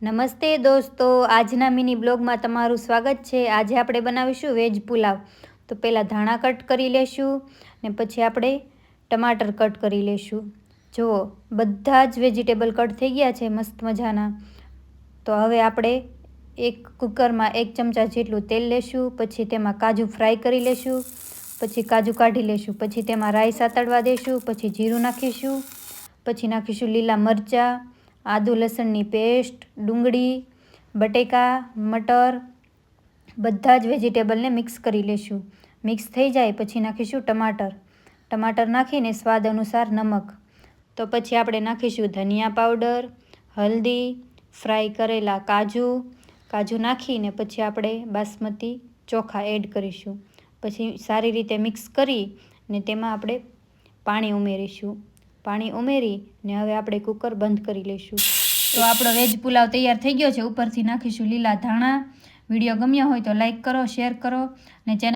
નમસ્તે દોસ્તો, આજના મિની બ્લોગમાં તમારું સ્વાગત છે। આજે આપણે બનાવીશું વેજ પુલાવ। તો પહેલાં ધાણા કટ કરી લેશું ને પછી આપણે ટમાટર કટ કરી લેશું। જુઓ, બધા જ વેજીટેબલ કટ થઈ ગયા છે મસ્ત મજાના। તો હવે આપણે એક કુકરમાં 1 ચમચા જેટલું તેલ લેશું, પછી તેમાં કાજુ ફ્રાય કરી લેશું, પછી કાજુ કાઢી લેશું, પછી તેમાં રાઈ સાતળવા દેશું, પછી જીરું નાખીશું, પછી નાખીશું લીલા મરચાં, આદુ લસણની પેસ્ટ, ડુંગળી, બટેકા, મટર, બધા જ વેજીટેબલને મિક્સ કરી લેશું। મિક્સ થઈ જાય પછી નાખીશું ટમાટર નાખીને સ્વાદ અનુસાર નમક। તો પછી આપણે નાખીશું ધનિયા પાવડર, હલ્દી, ફ્રાય કરેલા કાજુ નાખીને પછી આપણે બાસમતી ચોખા એડ કરીશું। પછી સારી રીતે મિક્સ કરીને તેમાં આપણે પાણી ઉમેરીશું। પાણી ઉમેરીને હવે આપણે કુકર બંધ કરી લઈશું। તો આપણો વેજ પુલાવ તૈયાર થઈ ગયો છે। ઉપરથી નાખીશું લીલા ધાણા। વિડીયો ગમ્યો હોય તો લાઈક કરો, શેર કરો ને ચેનલ